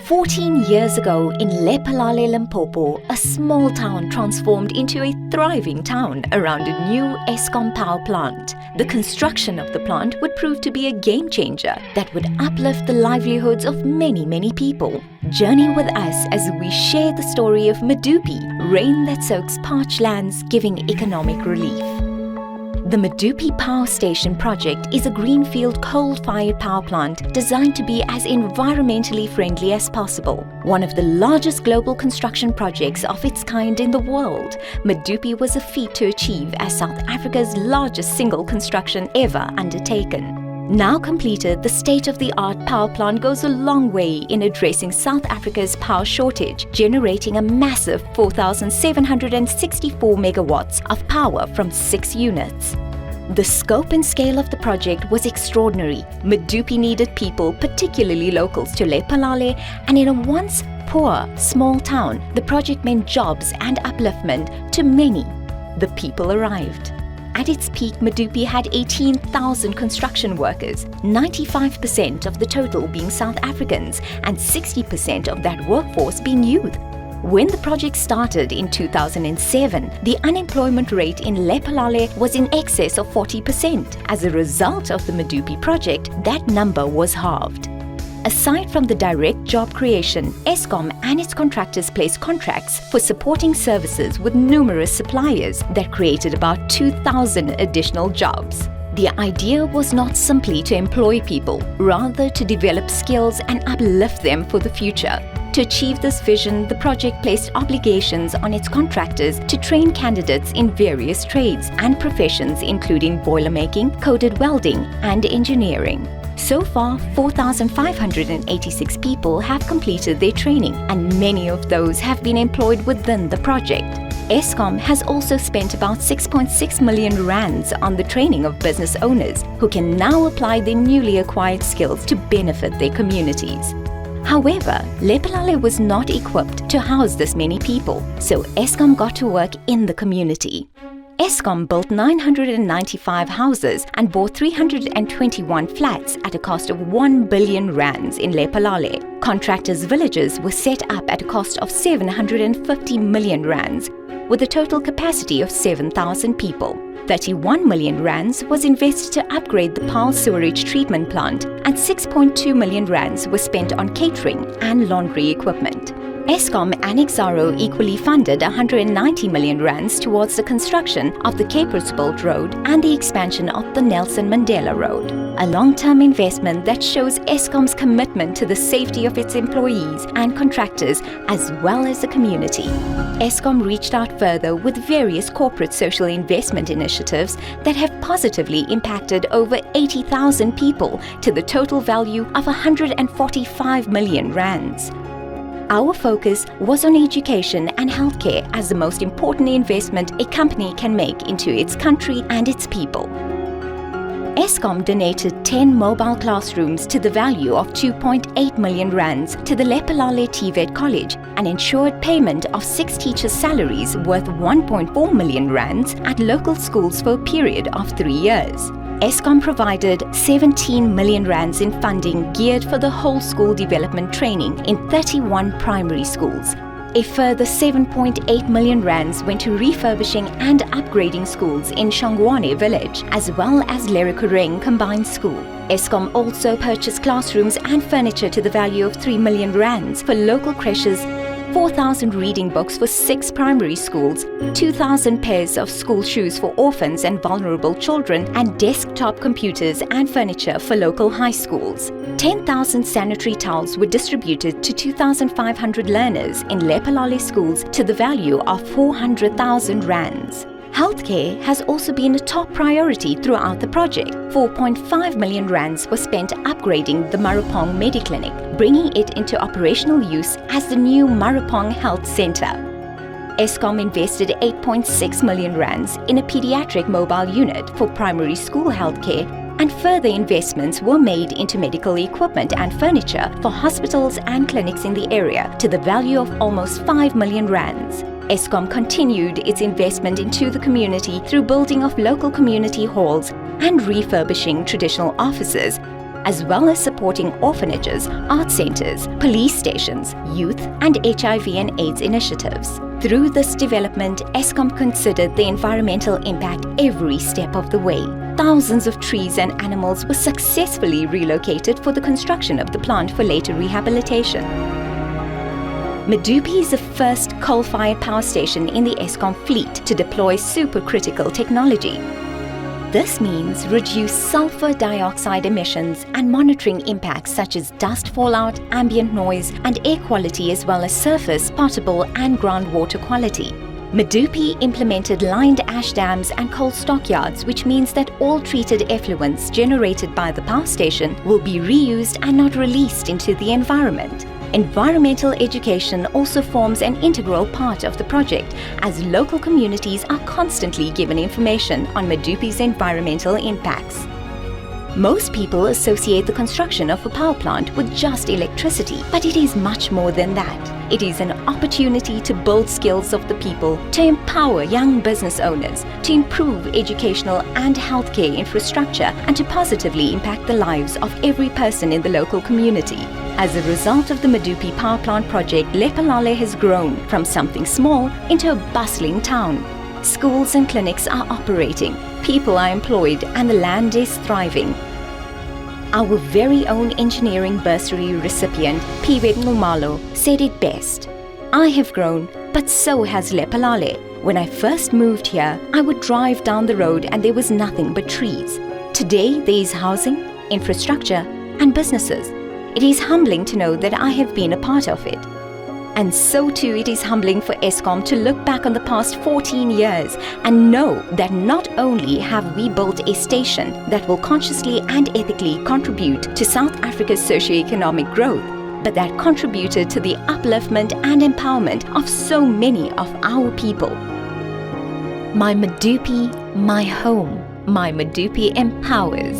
14 years ago in Lephalale, Limpopo, a small town transformed into a thriving town around a new Eskom power plant. The construction of the plant would prove to be a game changer that would uplift the livelihoods of many people. Journey with us as we share the story of Medupi, rain that soaks parched lands, giving economic relief. The Medupi Power Station project is a greenfield coal-fired power plant designed to be as environmentally friendly as possible. One of the largest global construction projects of its kind in the world, Medupi was a feat to achieve as South Africa's largest single construction ever undertaken. Now completed, the state-of-the-art power plant goes a long way in addressing South Africa's power shortage, generating a massive 4,764 megawatts of power from 6 units. The scope and scale of the project was extraordinary. Medupi needed people, particularly locals to Lephalale, and in a once poor, small town, the project meant jobs and upliftment to many. The people arrived. At its peak, Medupi had 18,000 construction workers, 95% of the total being South Africans and 60% of that workforce being youth. When the project started in 2007, the unemployment rate in Lephalale was in excess of 40%. As a result of the Medupi project, that number was halved. Aside from the direct job creation, Eskom and its contractors placed contracts for supporting services with numerous suppliers that created about 2,000 additional jobs. The idea was not simply to employ people, rather to develop skills and uplift them for the future. To achieve this vision, the project placed obligations on its contractors to train candidates in various trades and professions including boilermaking, coded welding, and engineering. So far, 4,586 people have completed their training, and many of those have been employed within the project. Eskom has also spent about 6.6 million rands on the training of business owners who can now apply their newly acquired skills to benefit their communities. However, Lephalale was not equipped to house this many people, so Eskom got to work in the community. Eskom built 995 houses and bought 321 flats at a cost of 1 billion rands in Lephalale. Contractors' villages were set up at a cost of 750 million rands, with a total capacity of 7,000 people. 31 million rands was invested to upgrade the Paarl sewage treatment plant, and 6.2 million rands was spent on catering and laundry equipment. Eskom and Exxaro equally funded 190 million rands towards the construction of the Capersbult Road and the expansion of the Nelson Mandela Road, a long-term investment that shows Eskom's commitment to the safety of its employees and contractors as well as the community. Eskom reached out further with various corporate social investment initiatives that have positively impacted over 80,000 people to the total value of 145 million rands. Our focus was on education and healthcare as the most important investment a company can make into its country and its people. Eskom donated 10 mobile classrooms to the value of 2.8 million rands to the Lephalale TVET College and ensured payment of 6 teachers' salaries worth 1.4 million rands at local schools for a period of 3 years. Eskom provided 17 million rands in funding geared for the whole school development training in 31 primary schools. A further 7.8 million rands went to refurbishing and upgrading schools in Shangwane village, as well as Lerikireng Combined School. Eskom also purchased classrooms and furniture to the value of 3 million rands for local creches, 4,000 reading books for 6 primary schools, 2,000 pairs of school shoes for orphans and vulnerable children, and desktop computers and furniture for local high schools. 10,000 sanitary towels were distributed to 2,500 learners in Lephalale schools to the value of 400,000 rands. Healthcare has also been a top priority throughout the project. 4.5 million rands was spent upgrading the Marupong Mediclinic, bringing it into operational use as the new Marupong Health Centre. Eskom invested 8.6 million rands in a pediatric mobile unit for primary school healthcare, and further investments were made into medical equipment and furniture for hospitals and clinics in the area to the value of almost 5 million rands. Eskom continued its investment into the community through building of local community halls and refurbishing traditional offices, as well as supporting orphanages, art centers, police stations, youth, and HIV and AIDS initiatives. Through this development, Eskom considered the environmental impact every step of the way. Thousands of trees and animals were successfully relocated for the construction of the plant for later rehabilitation. Medupi is the first coal-fired power station in the Eskom fleet to deploy supercritical technology. This means reduced sulfur dioxide emissions and monitoring impacts such as dust fallout, ambient noise, and air quality, as well as surface, potable, and groundwater quality. Medupi implemented lined ash dams and coal stockyards, which means that all treated effluents generated by the power station will be reused and not released into the environment. Environmental education also forms an integral part of the project, as local communities are constantly given information on Medupi's environmental impacts. Most people associate the construction of a power plant with just electricity, but it is much more than that. It is an opportunity to build skills of the people, to empower young business owners, to improve educational and healthcare infrastructure, and to positively impact the lives of every person in the local community. As a result of the Medupi power plant project, Lephalale has grown from something small into a bustling town. Schools and clinics are operating, people are employed, and the land is thriving. Our very own engineering bursary recipient, Piwet Ngumalo, said it best. "I have grown, but so has Lephalale. When I first moved here, I would drive down the road and there was nothing but trees. Today, there is housing, infrastructure, and businesses. It is humbling to know that I have been a part of it." And so too it is humbling for Eskom to look back on the past 14 years and know that not only have we built a station that will consciously and ethically contribute to South Africa's socio-economic growth, but that contributed to the upliftment and empowerment of so many of our people. My Medupi, my home. My Medupi empowers.